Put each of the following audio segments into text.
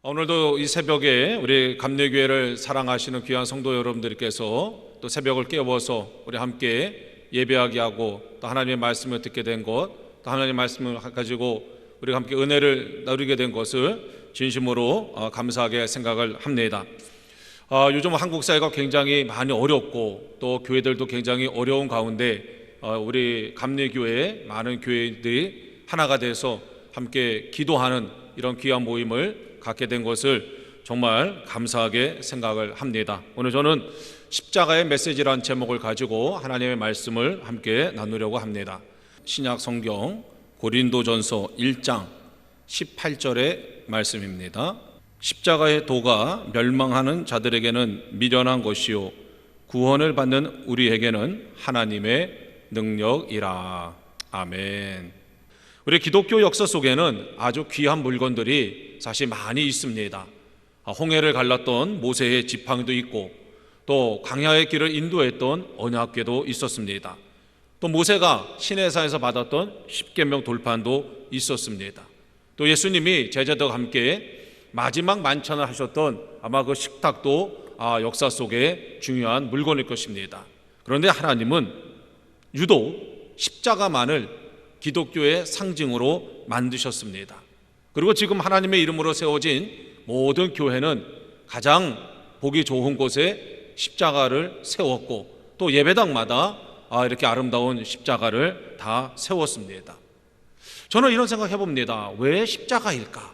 오늘도 이 새벽에 우리 감리교회를 사랑하시는 귀한 성도 여러분들께서 또 새벽을 깨워서 우리 함께 예배하게 하고 또 하나님의 말씀을 듣게 된 것, 또 하나님의 말씀을 가지고 우리가 함께 은혜를 나누게 된 것을 진심으로 감사하게 생각을 합니다. 요즘 한국 사회가 굉장히 많이 어렵고 또 교회들도 굉장히 어려운 가운데 우리 감리교회 많은 교회들이 하나가 돼서 함께 기도하는 이런 귀한 모임을 갖게 된 것을 정말 감사하게 생각을 합니다. 오늘 저는 십자가의 메시지라는 제목을 가지고 하나님의 말씀을 함께 나누려고 합니다. 신약 성경 고린도전서 1장 18절의 말씀입니다. 십자가의 도가 멸망하는 자들에게는 미련한 것이요 구원을 받는 우리에게는 하나님의 능력이라. 아멘. 우리 기독교 역사 속에는 아주 귀한 물건들이 사실 많이 있습니다. 홍해를 갈랐던 모세의 지팡이도 있고 또 광야의 길을 인도했던 언약궤도 있었습니다. 또 모세가 시내산에서 받았던 십계명 돌판도 있었습니다. 또 예수님이 제자들과 함께 마지막 만찬을 하셨던 아마 그 식탁도 역사 속에 중요한 물건일 것입니다. 그런데 하나님은 유독 십자가만을 기독교의 상징으로 만드셨습니다. 그리고 지금 하나님의 이름으로 세워진 모든 교회는 가장 보기 좋은 곳에 십자가를 세웠고 또 예배당마다 이렇게 아름다운 십자가를 다 세웠습니다. 저는 이런 생각 해봅니다. 왜 십자가일까?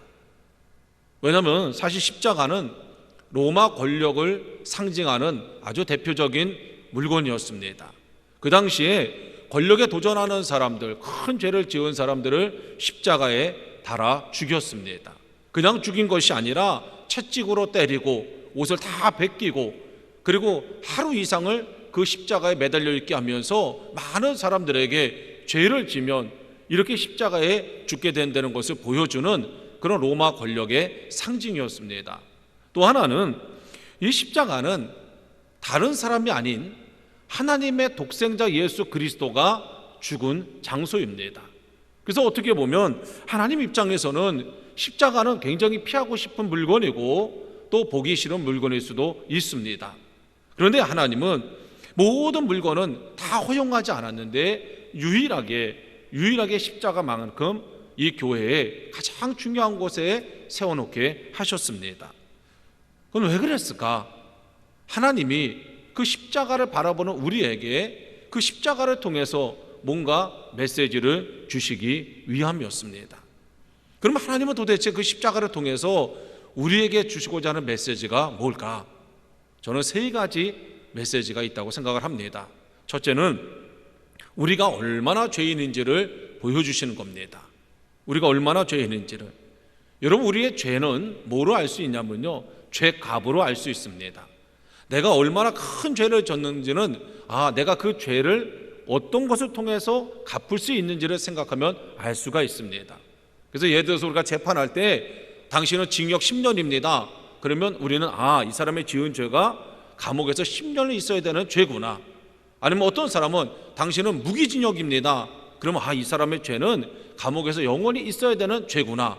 왜냐하면 사실 십자가는 로마 권력을 상징하는 아주 대표적인 물건이었습니다. 그 당시에 권력에 도전하는 사람들, 큰 죄를 지은 사람들을 십자가에 달아 죽였습니다. 그냥 죽인 것이 아니라 채찍으로 때리고 옷을 다 벗기고 그리고 하루 이상을 그 십자가에 매달려 있게 하면서 많은 사람들에게 죄를 지면 이렇게 십자가에 죽게 된다는 것을 보여주는 그런 로마 권력의 상징이었습니다. 또 하나는 이 십자가는 다른 사람이 아닌 하나님의 독생자 예수 그리스도가 죽은 장소입니다. 그래서 어떻게 보면 하나님 입장에서는 십자가는 굉장히 피하고 싶은 물건이고 또 보기 싫은 물건일 수도 있습니다. 그런데 하나님은 모든 물건은 다 허용하지 않았는데 유일하게 십자가만큼 이 교회에 가장 중요한 곳에 세워놓게 하셨습니다. 그건 왜 그랬을까? 하나님이 그 십자가를 바라보는 우리에게 그 십자가를 통해서 뭔가 메시지를 주시기 위함이었습니다. 그럼 하나님은 도대체 그 십자가를 통해서 우리에게 주시고자 하는 메시지가 뭘까? 저는 세 가지 메시지가 있다고 생각을 합니다. 첫째는 우리가 얼마나 죄인인지를 보여주시는 겁니다. 우리가 얼마나 죄인인지를. 여러분, 우리의 죄는 뭐로 알 수 있냐면요, 죄값으로 알 수 있습니다. 내가 얼마나 큰 죄를 졌는지는 내가 그 죄를 어떤 것을 통해서 갚을 수 있는지를 생각하면 알 수가 있습니다. 그래서 예를 들어서 우리가 재판할 때 당신은 징역 10년입니다. 그러면 우리는 이 사람의 지은 죄가 감옥에서 10년을 있어야 되는 죄구나. 아니면 어떤 사람은 당신은 무기징역입니다. 그러면 이 사람의 죄는 감옥에서 영원히 있어야 되는 죄구나.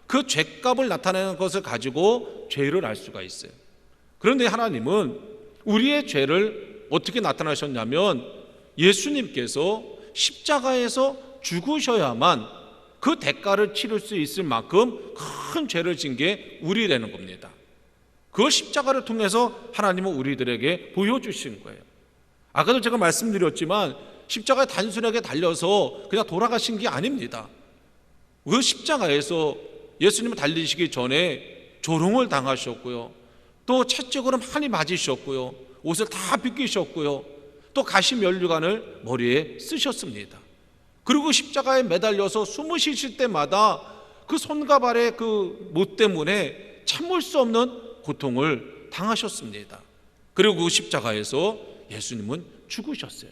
그 죄값을 나타내는 것을 가지고 죄를 알 수가 있어요. 그런데 하나님은 우리의 죄를 어떻게 나타나셨냐면 예수님께서 십자가에서 죽으셔야만 그 대가를 치를 수 있을 만큼 큰 죄를 진 게 우리라는 겁니다. 그 십자가를 통해서 하나님은 우리들에게 보여주신 거예요. 아까도 제가 말씀드렸지만 십자가에 단순하게 달려서 그냥 돌아가신 게 아닙니다. 그 십자가에서 예수님은 달리시기 전에 조롱을 당하셨고요, 또 채찍으로 많이 맞으셨고요, 옷을 다 벗기셨고요, 또 가시 면류관을 머리에 쓰셨습니다. 그리고 십자가에 매달려서 숨을 쉬실 때마다 그 손과 발의 그 못 때문에 참을 수 없는 고통을 당하셨습니다. 그리고 그 십자가에서 예수님은 죽으셨어요.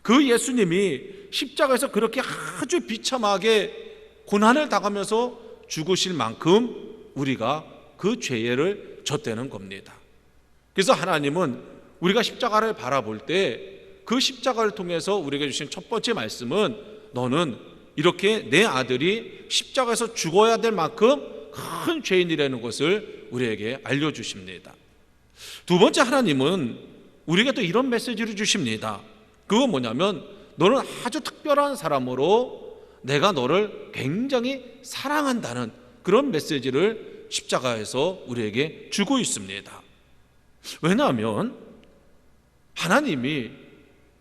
그 예수님이 십자가에서 그렇게 아주 비참하게 고난을 당하면서 죽으실 만큼 우리가 그 죄를 졌다는 겁니다. 그래서 하나님은 우리가 십자가를 바라볼 때 그 십자가를 통해서 우리에게 주신 첫 번째 말씀은 너는 이렇게 내 아들이 십자가에서 죽어야 될 만큼 큰 죄인이라는 것을 우리에게 알려주십니다. 두 번째, 하나님은 우리에게 또 이런 메시지를 주십니다. 그건 뭐냐면 너는 아주 특별한 사람으로 내가 너를 굉장히 사랑한다는 그런 메시지를 십자가에서 우리에게 주고 있습니다. 왜냐하면 하나님이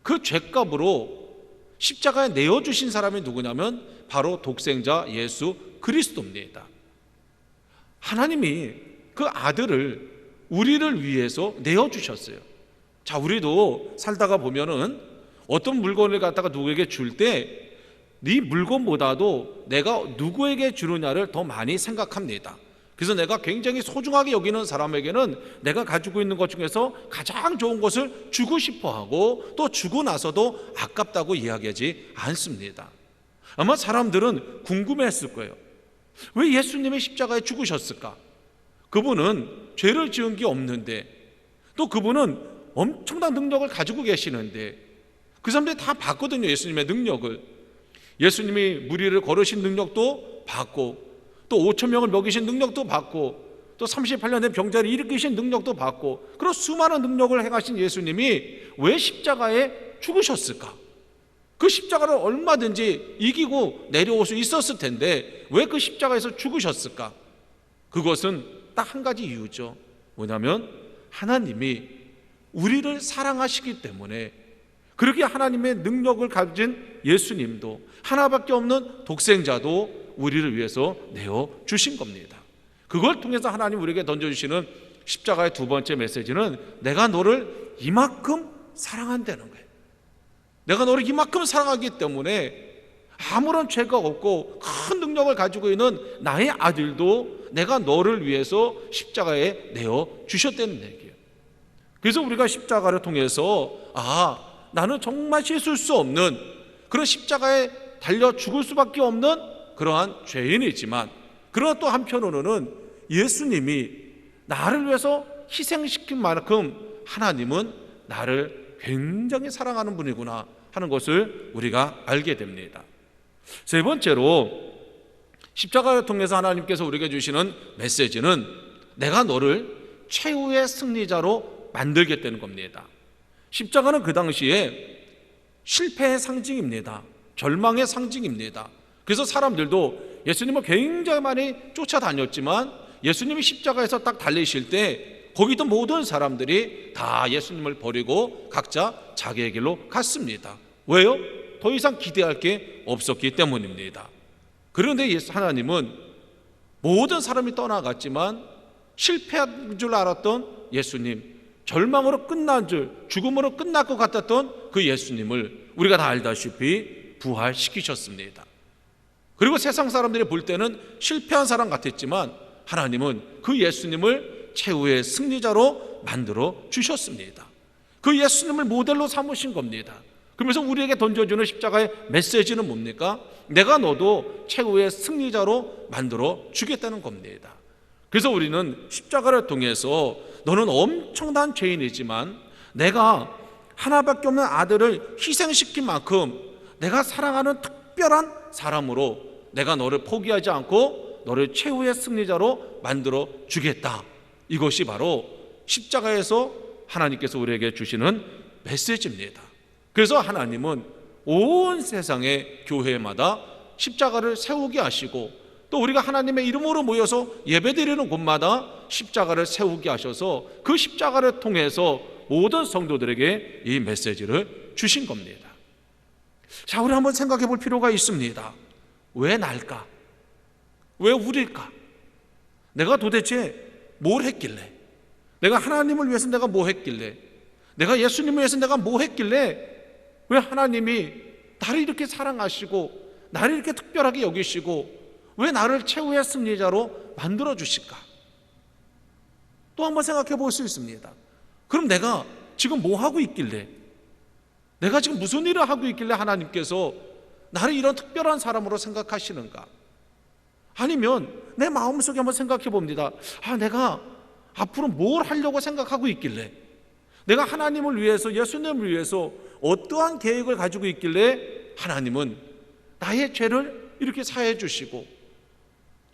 그 죄값으로 십자가에 내어주신 사람이 누구냐면 바로 독생자 예수 그리스도입니다. 하나님이 그 아들을 우리를 위해서 내어주셨어요. 자, 우리도 살다가 보면은 어떤 물건을 갖다가 누구에게 줄 때 네 물건보다도 내가 누구에게 주느냐를 더 많이 생각합니다. 그래서 내가 굉장히 소중하게 여기는 사람에게는 내가 가지고 있는 것 중에서 가장 좋은 것을 주고 싶어하고 또 주고 나서도 아깝다고 이야기하지 않습니다. 아마 사람들은 궁금했을 거예요. 왜 예수님이 십자가에 죽으셨을까? 그분은 죄를 지은 게 없는데, 또 그분은 엄청난 능력을 가지고 계시는데, 그 사람들이 다 봤거든요. 예수님의 능력을. 예수님이 무리를 걸으신 능력도 봤고, 또 5천 명을 먹이신 능력도 봤고, 또 38년 된 병자를 일으키신 능력도 봤고, 그런 수많은 능력을 행하신 예수님이 왜 십자가에 죽으셨을까? 그 십자가를 얼마든지 이기고 내려올 수 있었을 텐데 왜 그 십자가에서 죽으셨을까? 그것은 딱 한 가지 이유죠. 뭐냐면 하나님이 우리를 사랑하시기 때문에, 그렇게 하나님의 능력을 가진 예수님도, 하나밖에 없는 독생자도 우리를 위해서 내어주신 겁니다. 그걸 통해서 하나님 우리에게 던져주시는 십자가의 두 번째 메시지는 내가 너를 이만큼 사랑한다는 거예요. 내가 너를 이만큼 사랑하기 때문에 아무런 죄가 없고 큰 능력을 가지고 있는 나의 아들도 내가 너를 위해서 십자가에 내어주셨다는 얘기예요. 그래서 우리가 십자가를 통해서 나는 정말 씻을 수 없는 그런 십자가에 달려 죽을 수밖에 없는 그러한 죄인이지만, 그러나 또 한편으로는 예수님이 나를 위해서 희생시킨 만큼 하나님은 나를 굉장히 사랑하는 분이구나 하는 것을 우리가 알게 됩니다. 세 번째로 십자가를 통해서 하나님께서 우리에게 주시는 메시지는 내가 너를 최후의 승리자로 만들겠다는 겁니다. 십자가는 그 당시에 실패의 상징입니다. 절망의 상징입니다. 그래서 사람들도 예수님을 굉장히 많이 쫓아다녔지만 예수님이 십자가에서 딱 달리실 때 거기도 모든 사람들이 다 예수님을 버리고 각자 자기의 길로 갔습니다. 왜요? 더 이상 기대할 게 없었기 때문입니다. 그런데 하나님은 모든 사람이 떠나갔지만 실패한 줄 알았던 예수님, 절망으로 끝난 줄, 죽음으로 끝날 것 같았던 그 예수님을 우리가 다 알다시피 부활시키셨습니다. 그리고 세상 사람들이 볼 때는 실패한 사람 같았지만 하나님은 그 예수님을 최후의 승리자로 만들어 주셨습니다. 그 예수님을 모델로 삼으신 겁니다. 그러면서 우리에게 던져주는 십자가의 메시지는 뭡니까? 내가 너도 최후의 승리자로 만들어 주겠다는 겁니다. 그래서 우리는 십자가를 통해서 너는 엄청난 죄인이지만 내가 하나밖에 없는 아들을 희생시킨 만큼 내가 사랑하는 특별한 사람으로 내가 너를 포기하지 않고 너를 최후의 승리자로 만들어 주겠다. 이것이 바로 십자가에서 하나님께서 우리에게 주시는 메시지입니다. 그래서 하나님은 온 세상의 교회마다 십자가를 세우게 하시고, 또 우리가 하나님의 이름으로 모여서 예배드리는 곳마다 십자가를 세우게 하셔서 그 십자가를 통해서 모든 성도들에게 이 메시지를 주신 겁니다. 자, 우리 한번 생각해 볼 필요가 있습니다. 왜 날까? 왜 우리일까? 내가 도대체 뭘 했길래? 내가 하나님을 위해서 내가 뭐 했길래? 내가 예수님을 위해서 내가 뭐 했길래 왜 하나님이 나를 이렇게 사랑하시고 나를 이렇게 특별하게 여기시고 왜 나를 최후의 승리자로 만들어 주실까? 또 한번 생각해 볼 수 있습니다. 그럼 내가 지금 뭐 하고 있길래, 내가 지금 무슨 일을 하고 있길래 하나님께서 나를 이런 특별한 사람으로 생각하시는가? 아니면 내 마음속에 한번 생각해 봅니다. 내가 앞으로 뭘 하려고 생각하고 있길래, 내가 하나님을 위해서, 예수님을 위해서 어떠한 계획을 가지고 있길래 하나님은 나의 죄를 이렇게 사해 주시고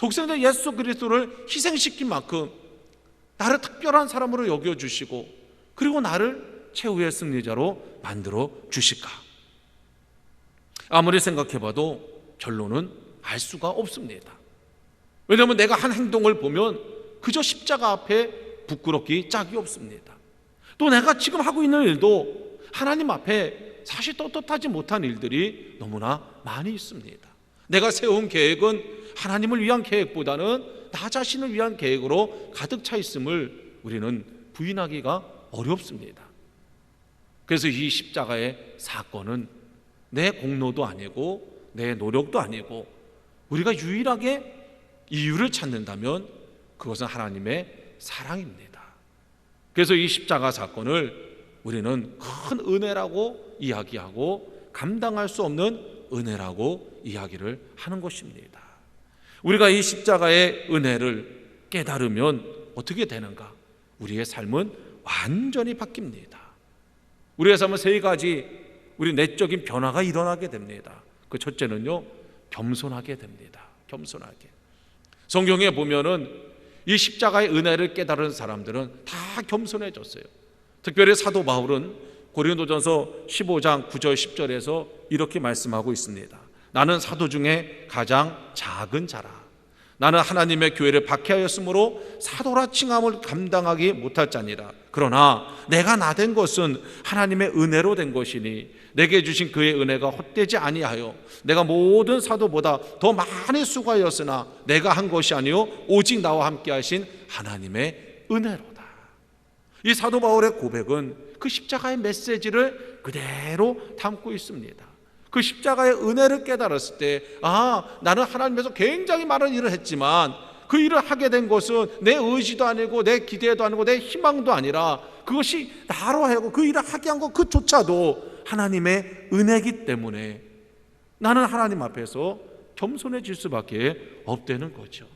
독생자 예수 그리스도를 희생시킨 만큼 나를 특별한 사람으로 여겨주시고 그리고 나를 최후의 승리자로 만들어 주실까? 아무리 생각해봐도 결론은 알 수가 없습니다. 왜냐하면 내가 한 행동을 보면 그저 십자가 앞에 부끄럽기 짝이 없습니다. 또 내가 지금 하고 있는 일도 하나님 앞에 사실 떳떳하지 못한 일들이 너무나 많이 있습니다. 내가 세운 계획은 하나님을 위한 계획보다는 나 자신을 위한 계획으로 가득 차 있음을 우리는 부인하기가 어렵습니다. 그래서 이 십자가의 사건은 내 공로도 아니고 내 노력도 아니고 우리가 유일하게 이유를 찾는다면 그것은 하나님의 사랑입니다. 그래서 이 십자가 사건을 우리는 큰 은혜라고 이야기하고 감당할 수 없는 은혜라고 이야기를 하는 것입니다. 우리가 이 십자가의 은혜를 깨달으면 어떻게 되는가? 우리의 삶은 완전히 바뀝니다. 우리의 삶은 세 가지 우리 내적인 변화가 일어나게 됩니다. 그 첫째는요, 겸손하게 됩니다. 겸손하게. 성경에 보면은 이 십자가의 은혜를 깨달은 사람들은 다 겸손해졌어요. 특별히 사도 바울은 고린도전서 15장 9절 10절에서 이렇게 말씀하고 있습니다. 나는 사도 중에 가장 작은 자라. 나는 하나님의 교회를 박해하였으므로 사도라 칭함을 감당하기 못할 자니라. 그러나 내가 나 된 것은 하나님의 은혜로 된 것이니 내게 주신 그의 은혜가 헛되지 아니하여 내가 모든 사도보다 더 많이 수고하였으나 내가 한 것이 아니요 오직 나와 함께 하신 하나님의 은혜로다. 이 사도 바울의 고백은 그 십자가의 메시지를 그대로 담고 있습니다. 그 십자가의 은혜를 깨달았을 때 나는 하나님께서 굉장히 많은 일을 했지만 그 일을 하게 된 것은 내 의지도 아니고 내 기대도 아니고 내 희망도 아니라 그것이 나로 하여금 그 일을 하게 한 것 그조차도 하나님의 은혜이기 때문에 나는 하나님 앞에서 겸손해질 수밖에 없다는 거죠.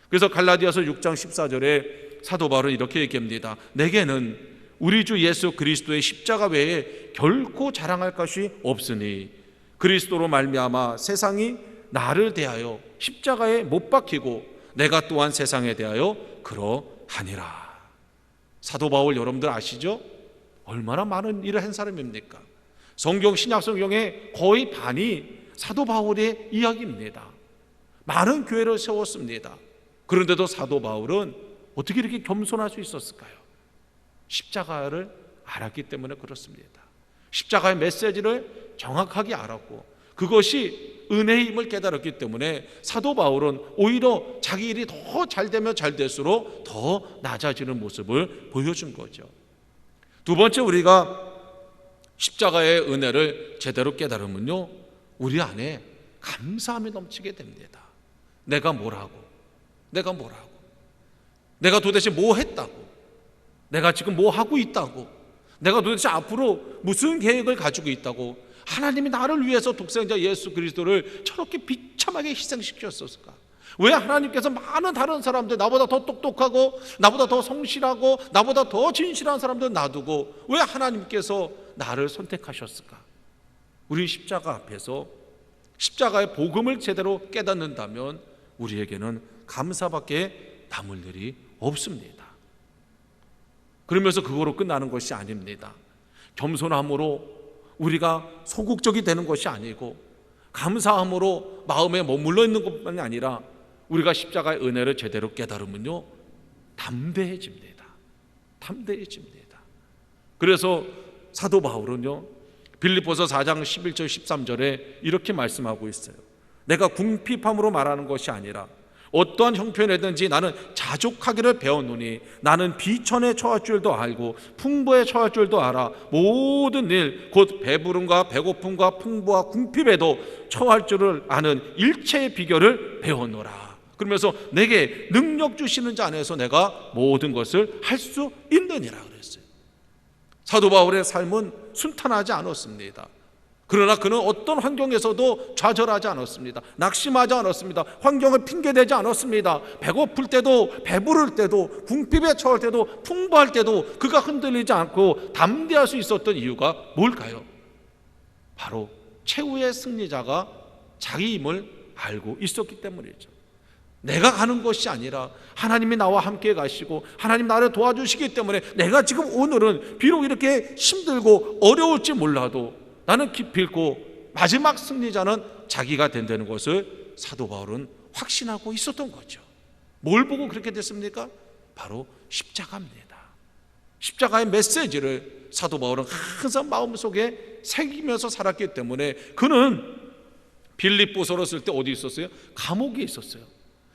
그래서 갈라디아서 6장 14절에 사도 바울은 이렇게 얘기합니다. 내게는 우리 주 예수 그리스도의 십자가 외에 결코 자랑할 것이 없으니 그리스도로 말미암아 세상이 나를 대하여 십자가에 못 박히고 내가 또한 세상에 대하여 그러하니라. 사도 바울 여러분들 아시죠? 얼마나 많은 일을 한 사람입니까? 성경 신약 성경의 거의 반이 사도 바울의 이야기입니다. 많은 교회를 세웠습니다. 그런데도 사도 바울은 어떻게 이렇게 겸손할 수 있었을까요? 십자가를 알았기 때문에 그렇습니다. 십자가의 메시지를 정확하게 알았고 그것이 은혜의 힘을 깨달았기 때문에 사도 바울은 오히려 자기 일이 더 잘 되면 잘 될수록 더 낮아지는 모습을 보여준 거죠. 두 번째, 우리가 십자가의 은혜를 제대로 깨달으면요, 우리 안에 감사함이 넘치게 됩니다. 내가 도대체 뭐 했다고, 내가 지금 뭐 하고 있다고, 내가 도대체 앞으로 무슨 계획을 가지고 있다고, 하나님이 나를 위해서 독생자 예수 그리스도를 저렇게 비참하게 희생시켰을까? 왜 하나님께서 많은 다른 사람들, 나보다 더 똑똑하고 나보다 더 성실하고 나보다 더 진실한 사람들 놔두고 왜 하나님께서 나를 선택하셨을까? 우리 십자가 앞에서 십자가의 복음을 제대로 깨닫는다면 우리에게는 감사밖에 남을 일이 없습니다. 그러면서 그거로 끝나는 것이 아닙니다. 겸손함으로 우리가 소극적이 되는 것이 아니고 감사함으로 마음에 머물러 있는 것만이 아니라 우리가 십자가의 은혜를 제대로 깨달으면요, 담대해집니다. 그래서 사도 바울은요, 빌립보서 4장 11절 13절에 이렇게 말씀하고 있어요. 내가 궁핍함으로 말하는 것이 아니라 어떠한 형편이든지 나는 자족하기를 배웠노니 나는 비천에 처할 줄도 알고 풍부에 처할 줄도 알아 모든 일 곧 배부름과 배고픔과 풍부와 궁핍에도 처할 줄을 아는 일체의 비결을 배웠노라. 그러면서 내게 능력 주시는 자 안에서 내가 모든 것을 할 수 있느니라 그랬어요. 사도 바울의 삶은 순탄하지 않았습니다. 그러나 그는 어떤 환경에서도 좌절하지 않았습니다. 낙심하지 않았습니다. 환경을 핑계대지 않았습니다. 배고플 때도 배부를 때도 궁핍에 처할 때도 풍부할 때도 그가 흔들리지 않고 담대할 수 있었던 이유가 뭘까요? 바로 최후의 승리자가 자기 힘을 알고 있었기 때문이죠. 내가 가는 것이 아니라 하나님이 나와 함께 가시고 하나님 나를 도와주시기 때문에 내가 지금 오늘은 비록 이렇게 힘들고 어려울지 몰라도 나는 기필코 마지막 승리자는 자기가 된다는 것을 사도 바울은 확신하고 있었던 거죠. 뭘 보고 그렇게 됐습니까? 바로 십자가입니다. 십자가의 메시지를 사도 바울은 항상 마음속에 새기면서 살았기 때문에 그는 빌립보서로 쓸 때 어디 있었어요? 감옥에 있었어요.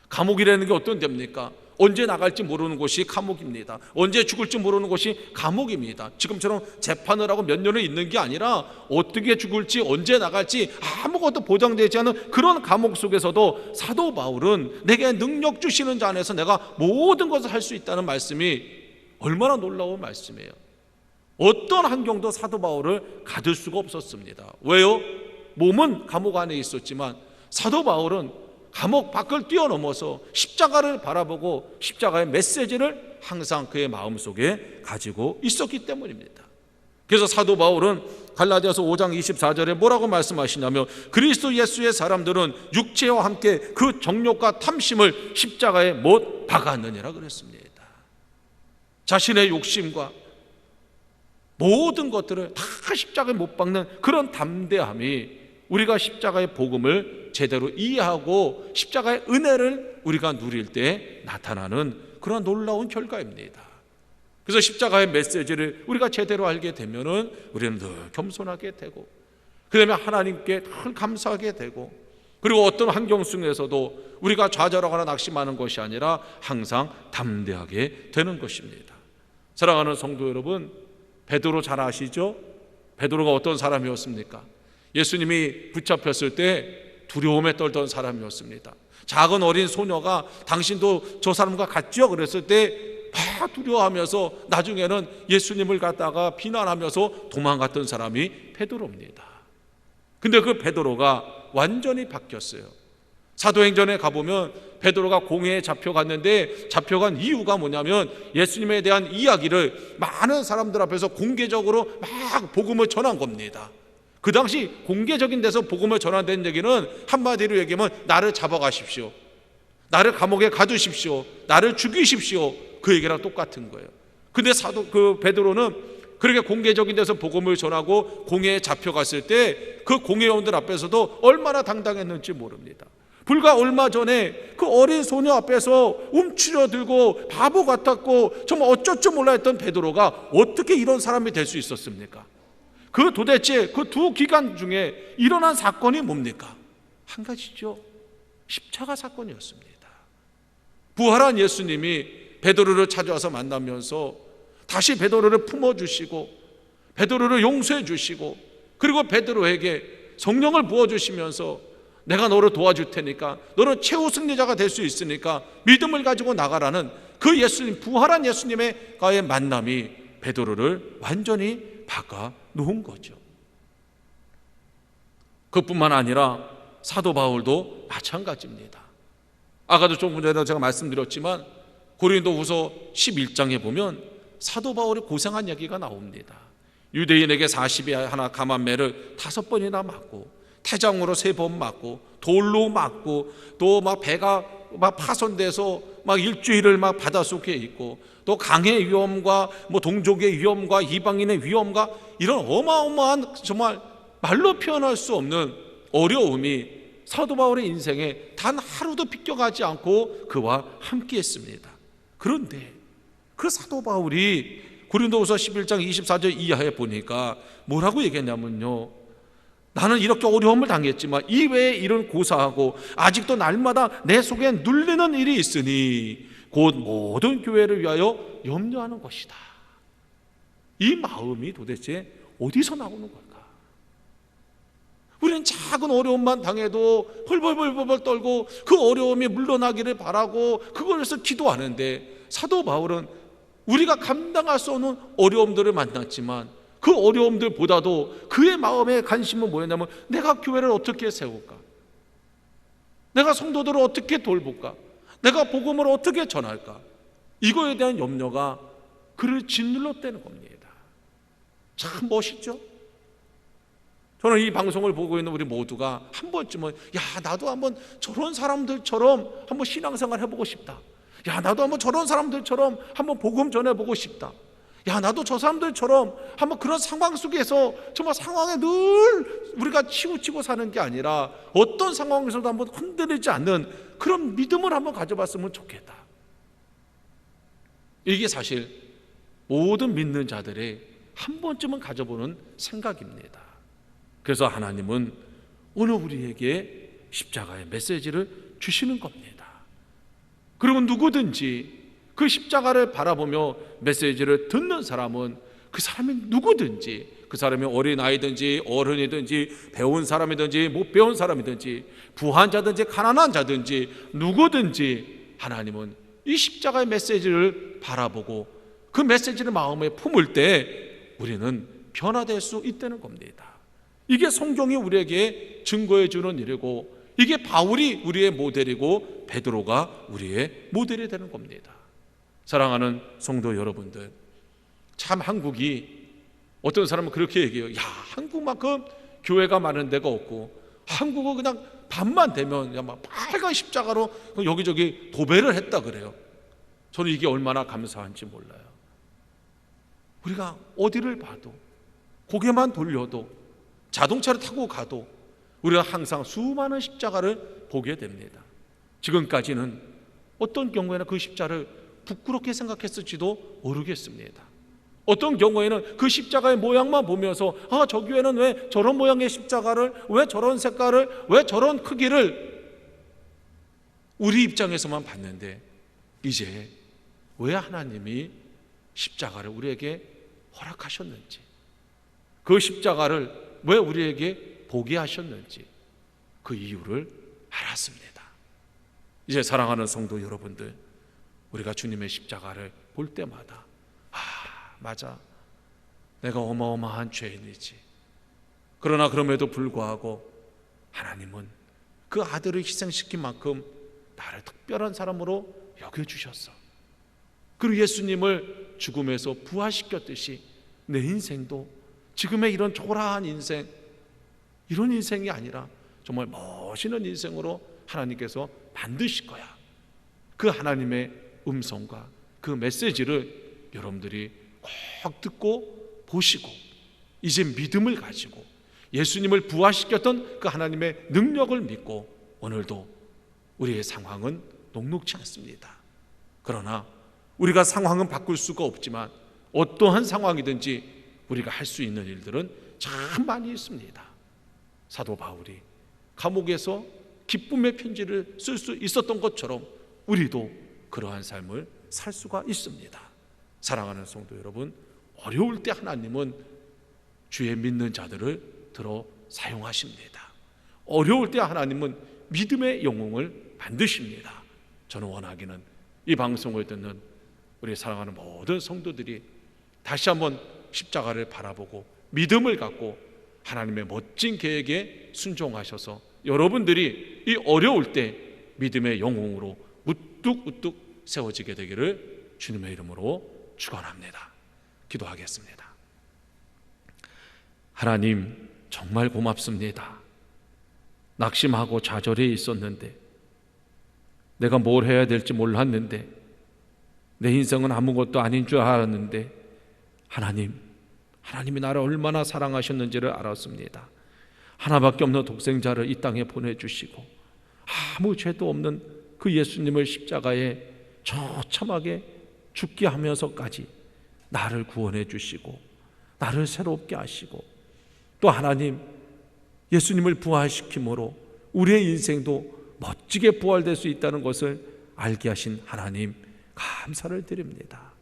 감옥이라는 게 어떤 데입니까? 언제 나갈지 모르는 곳이 감옥입니다. 언제 죽을지 모르는 곳이 감옥입니다. 지금처럼 재판을 하고 몇 년을 있는 게 아니라 어떻게 죽을지 언제 나갈지 아무것도 보장되지 않은 그런 감옥 속에서도 사도 바울은 내게 능력 주시는 자 안에서 내가 모든 것을 할 수 있다는 말씀이 얼마나 놀라운 말씀이에요. 어떤 환경도 사도 바울을 가둘 수가 없었습니다. 왜요? 몸은 감옥 안에 있었지만 사도 바울은 감옥 밖을 뛰어넘어서 십자가를 바라보고 십자가의 메시지를 항상 그의 마음속에 가지고 있었기 때문입니다. 그래서 사도 바울은 갈라디아서 5장 24절에 뭐라고 말씀하시냐면 그리스도 예수의 사람들은 육체와 함께 그 정욕과 탐심을 십자가에 못 박았느니라 그랬습니다. 자신의 욕심과 모든 것들을 다 십자가에 못 박는 그런 담대함이 우리가 십자가의 복음을 제대로 이해하고 십자가의 은혜를 우리가 누릴 때 나타나는 그런 놀라운 결과입니다. 그래서 십자가의 메시지를 우리가 제대로 알게 되면은 우리는 늘 겸손하게 되고 그다음에 하나님께 늘 감사하게 되고 그리고 어떤 환경 속에서도 우리가 좌절하거나 낙심하는 것이 아니라 항상 담대하게 되는 것입니다. 사랑하는 성도 여러분, 베드로 잘 아시죠? 베드로가 어떤 사람이었습니까? 예수님이 붙잡혔을 때 두려움에 떨던 사람이었습니다. 작은 어린 소녀가 당신도 저 사람과 같죠? 그랬을 때 막 두려워하면서 나중에는 예수님을 갖다가 비난하면서 도망갔던 사람이 베드로입니다. 근데 그 베드로가 완전히 바뀌었어요. 사도행전에 가보면 베드로가 공회에 잡혀갔는데 잡혀간 이유가 뭐냐면 예수님에 대한 이야기를 많은 사람들 앞에서 공개적으로 막 복음을 전한 겁니다. 그 당시 공개적인 데서 복음을 전한다는 얘기는 한마디로 얘기하면 나를 잡아가십시오, 나를 감옥에 가두십시오, 나를 죽이십시오, 그 얘기랑 똑같은 거예요. 근데 베드로는 그렇게 공개적인 데서 복음을 전하고 공회에 잡혀갔을 때 그 공회원들 앞에서도 얼마나 당당했는지 모릅니다. 불과 얼마 전에 그 어린 소녀 앞에서 움츠러들고 바보 같았고 정말 어쩔 줄 몰라 했던 베드로가 어떻게 이런 사람이 될 수 있었습니까? 그 도대체 그 두 기간 중에 일어난 사건이 뭡니까? 한 가지죠. 십자가 사건이었습니다. 부활한 예수님이 베드로를 찾아와서 만나면서 다시 베드로를 품어주시고 베드로를 용서해 주시고 그리고 베드로에게 성령을 부어주시면서 내가 너를 도와줄 테니까 너는 최후 승리자가 될 수 있으니까 믿음을 가지고 나가라는 그 예수님, 부활한 예수님과의 만남이 베드로를 완전히 바꿔 놓은 거죠. 그뿐만 아니라 사도 바울도 마찬가지입니다. 아까도 조금 전에 제가 말씀드렸지만 고린도후서 11장에 보면 사도 바울이 고생한 얘기가 나옵니다. 유대인에게 40에 하나 감한매를 5번이나 맞고 태장으로 3번 맞고 돌로 맞고 또 막 배가 막 파손돼서 막 일주일을 막 바닷속에 있고 또 강의 위험과 뭐 동족의 위험과 이방인의 위험과 이런 어마어마한 정말 말로 표현할 수 없는 어려움이 사도 바울의 인생에 단 하루도 비껴가지 않고 그와 함께 했습니다. 그런데 그 사도 바울이 고린도후서 11장 24절 이하에 보니까 뭐라고 얘기했냐면요, 나는 이렇게 어려움을 당했지만 이외에 일은 고사하고 아직도 날마다 내 속에 눌리는 일이 있으니 곧 모든 교회를 위하여 염려하는 것이다. 이 마음이 도대체 어디서 나오는 걸까? 우리는 작은 어려움만 당해도 헐벌벌벌 떨고 그 어려움이 물러나기를 바라고 그걸로서 기도하는데 사도 바울은 우리가 감당할 수 없는 어려움들을 만났지만 그 어려움들보다도 그의 마음의 관심은 뭐였냐면 내가 교회를 어떻게 세울까? 내가 성도들을 어떻게 돌볼까? 내가 복음을 어떻게 전할까? 이거에 대한 염려가 그를 짓눌렀다는 겁니다. 참 멋있죠? 저는 이 방송을 보고 있는 우리 모두가 한 번쯤은 나도 한번 저런 사람들처럼 한번 신앙생활 해보고 싶다. 나도 한번 저런 사람들처럼 한번 복음 전해보고 싶다. 나도 저 사람들처럼 한번 그런 상황 속에서 정말 상황에 늘 우리가 치우치고 사는 게 아니라 어떤 상황에서도 한번 흔들리지 않는 그런 믿음을 한번 가져봤으면 좋겠다. 이게 사실 모든 믿는 자들의 한 번쯤은 가져보는 생각입니다. 그래서 하나님은 오늘 우리에게 십자가의 메시지를 주시는 겁니다. 그리고 누구든지 그 십자가를 바라보며 메시지를 듣는 사람은 그 사람이 누구든지, 그 사람이 어린아이든지 어른이든지 배운 사람이든지 못 배운 사람이든지 부한 자든지 가난한 자든지 누구든지 하나님은 이 십자가의 메시지를 바라보고 그 메시지를 마음에 품을 때 우리는 변화될 수 있다는 겁니다. 이게 성경이 우리에게 증거해 주는 일이고, 이게 바울이 우리의 모델이고 베드로가 우리의 모델이 되는 겁니다. 사랑하는 성도 여러분들, 참 한국이, 어떤 사람은 그렇게 얘기해요. 한국만큼 교회가 많은 데가 없고 한국은 그냥 밤만 되면 그냥 막 빨간 십자가로 여기저기 도배를 했다 그래요. 저는 이게 얼마나 감사한지 몰라요. 우리가 어디를 봐도, 고개만 돌려도, 자동차를 타고 가도 우리가 항상 수많은 십자가를 보게 됩니다. 지금까지는 어떤 경우에는 그 십자가를 부끄럽게 생각했을지도 모르겠습니다. 어떤 경우에는 그 십자가의 모양만 보면서 저 교회는 왜 저런 모양의 십자가를, 왜 저런 색깔을, 왜 저런 크기를 우리 입장에서만 봤는데, 이제 왜 하나님이 십자가를 우리에게 허락하셨는지, 그 십자가를 왜 우리에게 보게 하셨는지 그 이유를 알았습니다. 이제 사랑하는 성도 여러분들, 우리가 주님의 십자가를 볼 때마다 맞아, 내가 어마어마한 죄인이지. 그러나 그럼에도 불구하고 하나님은 그 아들을 희생시킨 만큼 나를 특별한 사람으로 여겨주셨어. 그리고 예수님을 죽음에서 부활시켰듯이 내 인생도 지금의 이런 초라한 인생, 이런 인생이 아니라 정말 멋있는 인생으로 하나님께서 만드실 거야. 그 하나님의 음성과 그 메시지를 여러분들이 꼭 듣고 보시고, 이제 믿음을 가지고 예수님을 부활시켰던 그 하나님의 능력을 믿고, 오늘도 우리의 상황은 녹록지 않습니다. 그러나 우리가 상황은 바꿀 수가 없지만 어떠한 상황이든지 우리가 할 수 있는 일들은 참 많이 있습니다. 사도 바울이 감옥에서 기쁨의 편지를 쓸 수 있었던 것처럼 우리도 그러한 삶을 살 수가 있습니다. 사랑하는 성도 여러분, 어려울 때 하나님은 주의 믿는 자들을 들어 사용하십니다. 어려울 때 하나님은 믿음의 영웅을 만드십니다. 저는 원하기는 이 방송을 듣는 우리 사랑하는 모든 성도들이 다시 한번 십자가를 바라보고 믿음을 갖고 하나님의 멋진 계획에 순종하셔서 여러분들이 이 어려울 때 믿음의 영웅으로 우뚝우뚝 세워지게 되기를 주님의 이름으로 축원합니다. 기도하겠습니다. 하나님, 정말 고맙습니다. 낙심하고 좌절해 있었는데, 내가 뭘 해야 될지 몰랐는데, 내 인생은 아무것도 아닌 줄 알았는데 하나님이 나를 얼마나 사랑하셨는지를 알았습니다. 하나밖에 없는 독생자를 이 땅에 보내주시고 아무 죄도 없는 그 예수님을 십자가에 처참하게 죽게 하면서까지 나를 구원해 주시고 나를 새롭게 하시고, 또 하나님, 예수님을 부활시킴으로 우리의 인생도 멋지게 부활될 수 있다는 것을 알게 하신 하나님, 감사를 드립니다.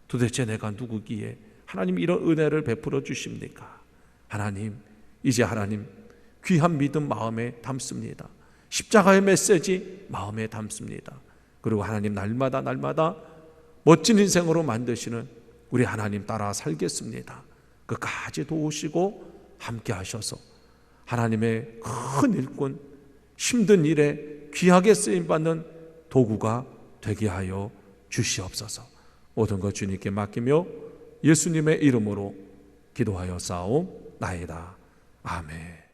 도대체 내가 누구기에 하나님 이런 은혜를 베풀어 주십니까? 하나님, 이제 하나님 귀한 믿음 마음에 담습니다. 십자가의 메시지 마음에 담습니다. 그리고 하나님, 날마다 멋진 인생으로 만드시는 우리 하나님 따라 살겠습니다. 끝까지 도우시고 함께 하셔서 하나님의 큰 일꾼, 힘든 일에 귀하게 쓰임받는 도구가 되게 하여 주시옵소서. 모든 것 주님께 맡기며 예수님의 이름으로 기도하여 싸움나이다. 아멘.